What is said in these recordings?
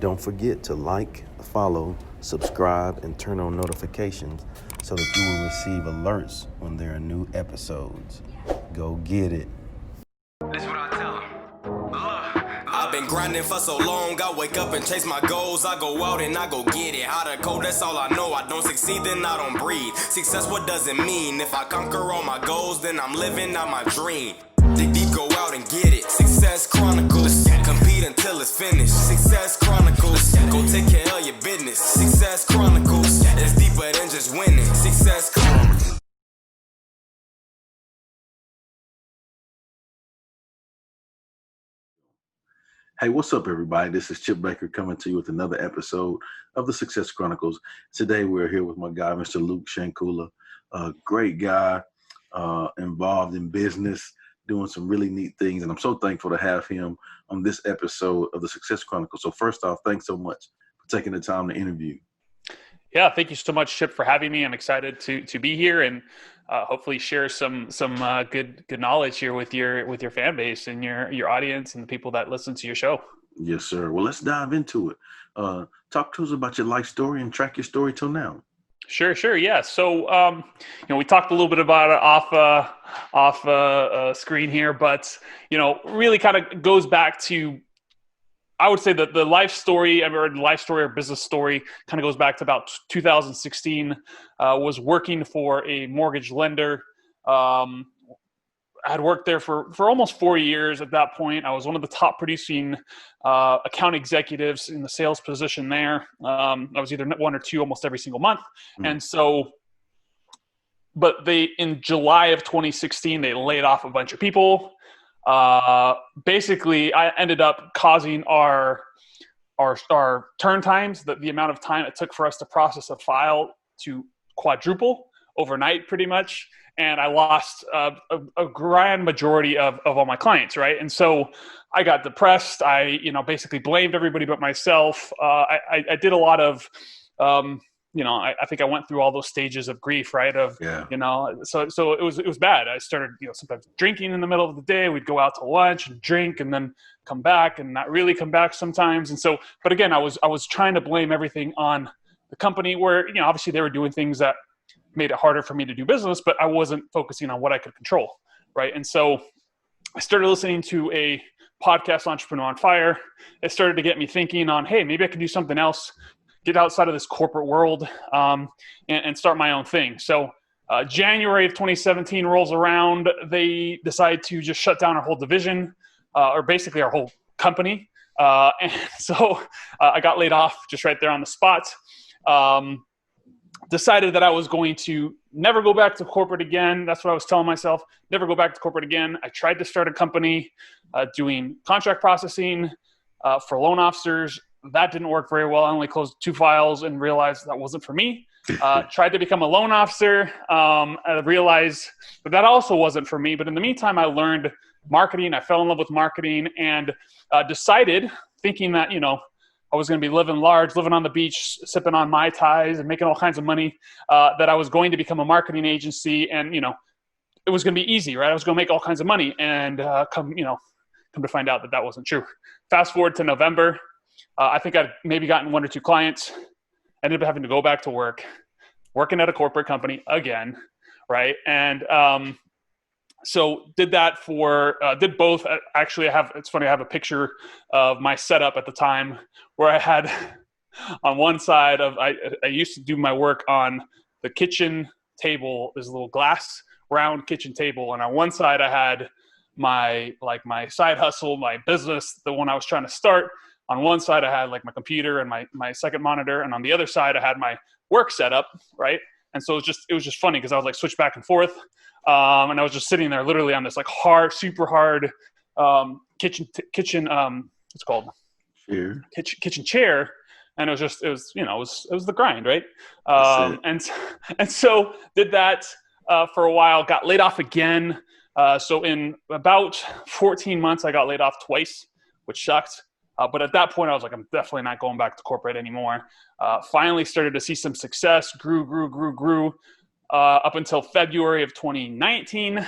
Don't forget to like, follow, subscribe, and turn on notifications so that you will receive alerts when there are new episodes. Go get it. This what I tell 'em. Look, I've been grinding for so long, I wake up and chase my goals. I go out and I go get it. How to code, that's all I know. I don't succeed, then I don't breathe. Success, what does it mean? If I conquer all my goals, then I'm living out my dream. Dig deep, go out and get it. Success Chronicles, compete until it's finished. Success Chronicles, go take care of your business. Success Chronicles, it's deeper than just winning. Success Chronicles. Hey, what's up, everybody? This is Chip Baker coming to you with another episode of the Success Chronicles. Today, we're here with my guy, Mr. Luke Shankula, a great guy involved in business, doing some really neat things. And I'm so thankful to have him on this episode of the Success Chronicles. So first off, thanks so much for taking the time to interview. Yeah, thank you so much, Chip, for having me. I'm excited to be here and hopefully share some good knowledge here with your fan base and your audience and the people that listen to your show. Yes, sir. Well, let's dive into it. Talk to us about your life story and track your story till now. Sure. Yeah. So, we talked a little bit about it off screen here, but, really kind of goes back to, I would say that the life story or business story kind of goes back to about 2016. Was working for a mortgage lender. I had worked there for almost 4 years at that point. I was one of the top producing account executives in the sales position there. I was either one or two almost every single month. And so, but in July of 2016, they laid off a bunch of people. Basically, I ended up causing our turn times, the amount of time it took for us to process a file, to quadruple overnight pretty much. And I lost a grand majority of all my clients, right? And so I got depressed. I, basically blamed everybody but myself. I did a lot of, I think I went through all those stages of grief, right? So it was bad. I started, sometimes drinking in the middle of the day. We'd go out to lunch and drink and then come back and not really come back sometimes. And so, but again, I was trying to blame everything on the company where, obviously they were doing things that made it harder for me to do business, but I wasn't focusing on what I could control, right? And so I started listening to a podcast, Entrepreneur on Fire. It started to get me thinking on, hey, maybe I can do something else, get outside of this corporate world, and start my own thing. So January of 2017 rolls around. They decide to just shut down our whole division, or basically our whole company. And so I got laid off just right there on the spot. Decided that I was going to never go back to corporate again. That's what I was telling myself, never go back to corporate again. I tried to start a company doing contract processing for loan officers. That didn't work very well. I only closed 2 files and realized that wasn't for me. Tried to become a loan officer. I realized that also wasn't for me. But in the meantime, I learned marketing. I fell in love with marketing and decided, thinking that, I was going to be living large, living on the beach, sipping on Mai Tais and making all kinds of money, that I was going to become a marketing agency. And, it was going to be easy, right? I was going to make all kinds of money and come to find out that wasn't true. Fast forward to November. I think I'd maybe gotten 1 or 2 clients. Ended up having to go back to work, working at a corporate company again, right? And so did that did both. Actually, it's funny, I have a picture of my setup at the time where I had on one side I used to do my work on the kitchen table. There's a little glass round kitchen table. And on one side I had my side hustle, my business, the one I was trying to start. On one side I had my computer and my second monitor. And on the other side I had my work setup, right? And so it was just funny because I would switch back and forth. And I was just sitting there literally on this super hard kitchen what's it called? Chair. Kitchen chair. And it was the grind, right? And so did that for a while, got laid off again. So in about 14 months, I got laid off twice, which sucked. But at that point, I was like, I'm definitely not going back to corporate anymore. Finally started to see some success, grew up until February of 2019.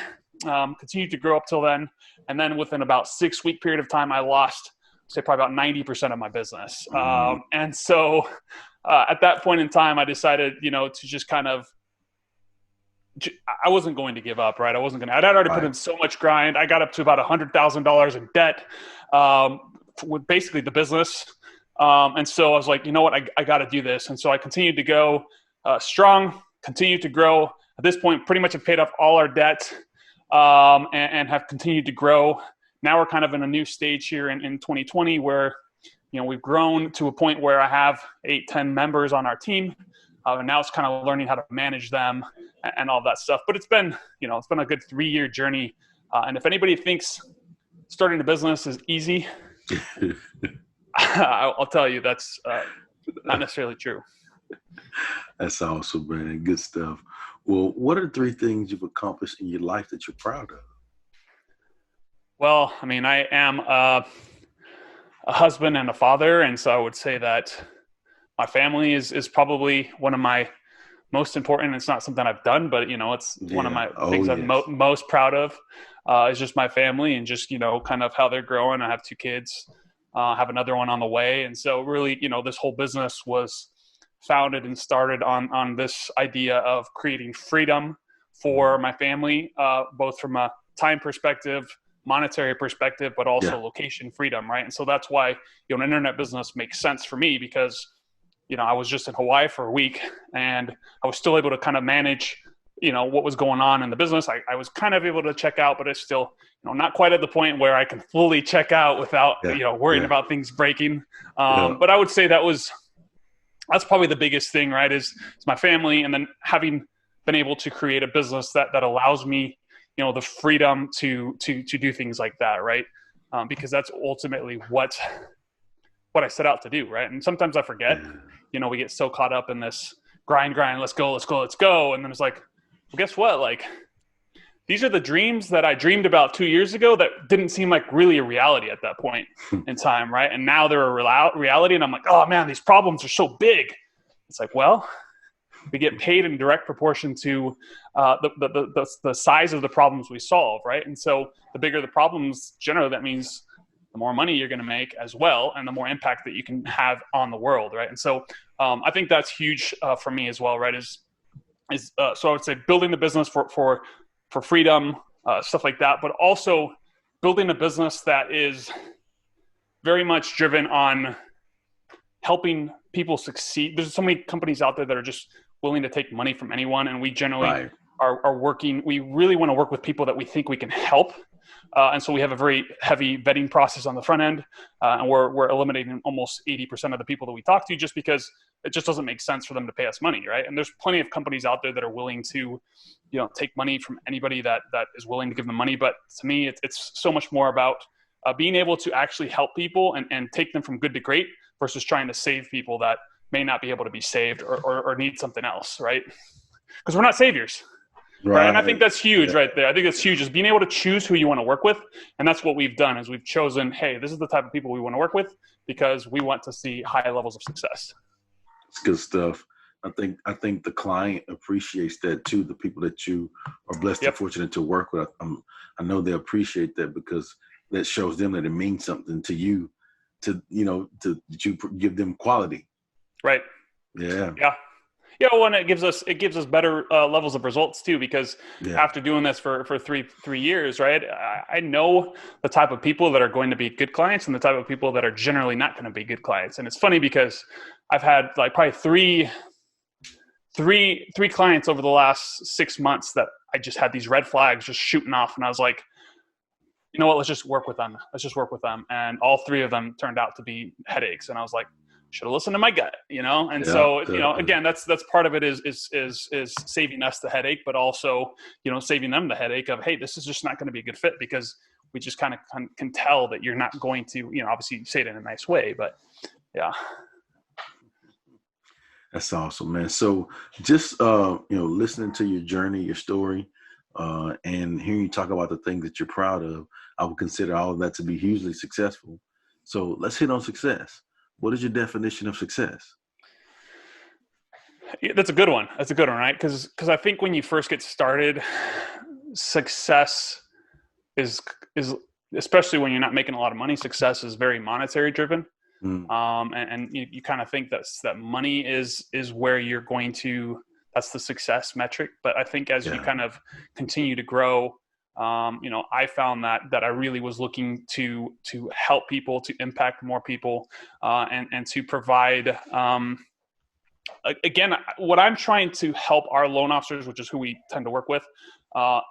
Continued to grow up till then. And then within about 6-week period of time, I lost say probably about 90% of my business. And so at that point in time, I decided, to just kind of, I wasn't going to give up, right? I'd already put in so much grind. I got up to about $100,000 in debt with basically the business. And so I was like, you know what, I got to do this. And so I continued to go strong, continued to grow. At this point, pretty much have paid off all our debt and have continued to grow. Now we're kind of in a new stage here in 2020 where, we've grown to a point where I have 8-10 members on our team. And now it's kind of learning how to manage them and all that stuff. But it's been a good 3-year journey. And if anybody thinks starting a business is easy, I'll tell you that's not necessarily true. That's awesome, man. Good stuff. Well, what are 3 things you've accomplished in your life that you're proud of? Well, I mean, I am a husband and a father. And so I would say that my family is probably one of my most important. It's not something I've done, but it's one of my things I'm most proud of is just my family and just, kind of how they're growing. I have 2 kids, have another one on the way. And so really, this whole business was founded and started on this idea of creating freedom for my family, both from a time perspective, monetary perspective, but also location freedom. Right. And so that's why, an internet business makes sense for me because, I was just in Hawaii for a week and I was still able to kind of manage, what was going on in the business. I was kind of able to check out, but it's still, not quite at the point where I can fully check out without, worrying about things breaking. But I would say that's probably the biggest thing, right? Is my family. And then having been able to create a business that allows me, the freedom to do things like that. Right. Because that's ultimately what I set out to do. Right. And sometimes I forget, we get so caught up in this grind, let's go. And then it's like, well, guess what? Like, these are the dreams that I dreamed about 2 years ago that didn't seem like really a reality at that point in time. Right. And now they're a reality. And I'm like, oh man, these problems are so big. It's like, well, we get paid in direct proportion to the size of the problems we solve. Right. And so the bigger the problems, generally that means the more money you're going to make as well, and the more impact that you can have on the world, right? And so I think that's huge for me as well, right? So I would say building the business for freedom, stuff like that, but also building a business that is very much driven on helping people succeed. There's so many companies out there that are just willing to take money from anyone, and we generally are working. We really want to work with people that we think we can help. And so we have a very heavy vetting process on the front end, and we're eliminating almost 80% of the people that we talk to just because it just doesn't make sense for them to pay us money, right? And there's plenty of companies out there that are willing to, take money from anybody that is willing to give them money. But to me, it's so much more about being able to actually help people and take them from good to great versus trying to save people that may not be able to be saved or need something else, right? Because we're not saviors. Right. And I think that's huge right there. I think that's huge is being able to choose who you want to work with. And that's what we've done is we've chosen, hey, this is the type of people we want to work with because we want to see high levels of success. It's good stuff. I think the client appreciates that too. The people that you are blessed and fortunate to work with. I know they appreciate that because that shows them that it means something to you to you give them quality. Right. Yeah. Yeah. Yeah, well, and it gives us better levels of results too, because after doing this for three years, right, I know the type of people that are going to be good clients and the type of people that are generally not going to be good clients. And it's funny because I've had like probably three clients over the last 6 months that I just had these red flags just shooting off, and I was like, you know what, let's just work with them. And all 3 of them turned out to be headaches, and I was like, should have listened to my gut, And so, again, that's part of it is saving us the headache, but also, saving them the headache of, hey, this is just not going to be a good fit because we just kind of can tell that you're not going to, obviously say it in a nice way, but yeah. That's awesome, man. So just, listening to your journey, your story, and hearing you talk about the things that you're proud of, I would consider all of that to be hugely successful. So let's hit on success. What is your definition of success? Yeah, that's a good one. Right? Because I think when you first get started, success is especially when you're not making a lot of money, success is very monetary driven. Mm. And you kind of think that money is where you're going to, that's the success metric. But I think as you kind of continue to grow, I found that I really was looking to help people, to impact more people, and to provide, again, what I'm trying to help our loan officers, which is who we tend to work with,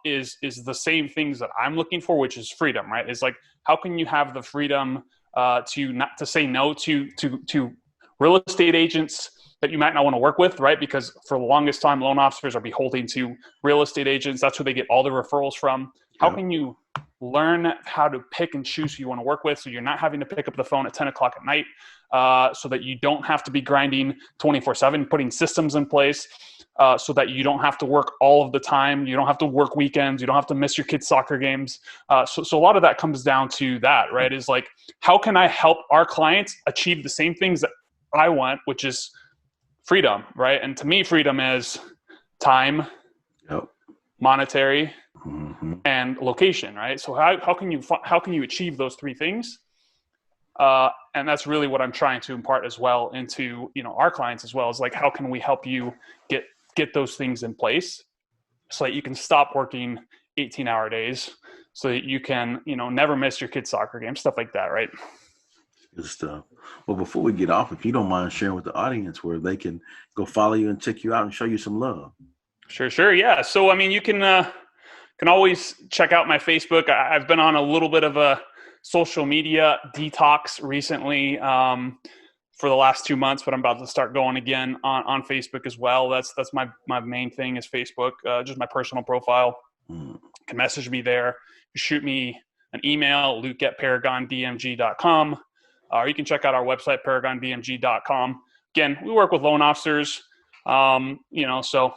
is the same things that I'm looking for, which is freedom, right? It's like, how can you have the freedom to say no to real estate agents that you might not want to work with, right? Because for the longest time, loan officers are beholden to real estate agents. That's who they get all the referrals from. How can you learn how to pick and choose who you want to work with, so you're not having to pick up the phone at 10 o'clock at night, so that you don't have to be grinding 24/7, putting systems in place, so that you don't have to work all of the time. You don't have to work weekends. You don't have to miss your kids' soccer games. So a lot of that comes down to that, right? Is like, how can I help our clients achieve the same things that I want, which is freedom, right? And to me, freedom is time, monetary, and location, right? So how can you achieve those three things? And that's really what I'm trying to impart as well into, our clients as well, is like, how can we help you get those things in place so that you can stop working 18-hour days, so that you can, never miss your kids' soccer game, stuff like that, right? Good stuff. Well, before we get off, if you don't mind sharing with the audience where they can go follow you and check you out and show you some love. Sure. Yeah. So, you can always check out my Facebook. I've been on a little bit of a social media detox recently for the last 2 months, but I'm about to start going again on Facebook as well. That's my main thing is Facebook, just my personal profile. You can message me there. Shoot me an email, luke@paragondmg.com. Or you can check out our website, paragondmg.com. Again, we work with loan officers, so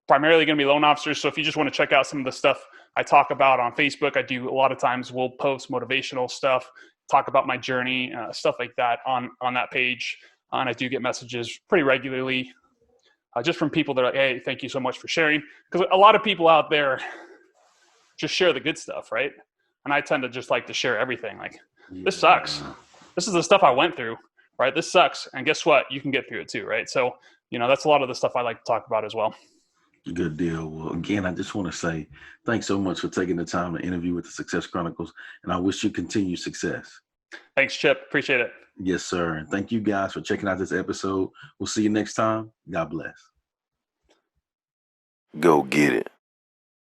primarily going to be loan officers. So if you just want to check out some of the stuff I talk about on Facebook, I do a lot of times we'll post motivational stuff, talk about my journey, stuff like that on that page. And I do get messages pretty regularly just from people that are like, hey, thank you so much for sharing. Because a lot of people out there just share the good stuff, right? And I tend to just like to share everything. Like, this sucks. This is the stuff I went through, right? This sucks. And guess what? You can get through it too, right? So, that's a lot of the stuff I like to talk about as well. Good deal. Well, again, I just want to say thanks so much for taking the time to interview with the Success Chronicles, and I wish you continued success. Thanks, Chip. Appreciate it. Yes, sir. And thank you guys for checking out this episode. We'll see you next time. God bless. Go get it.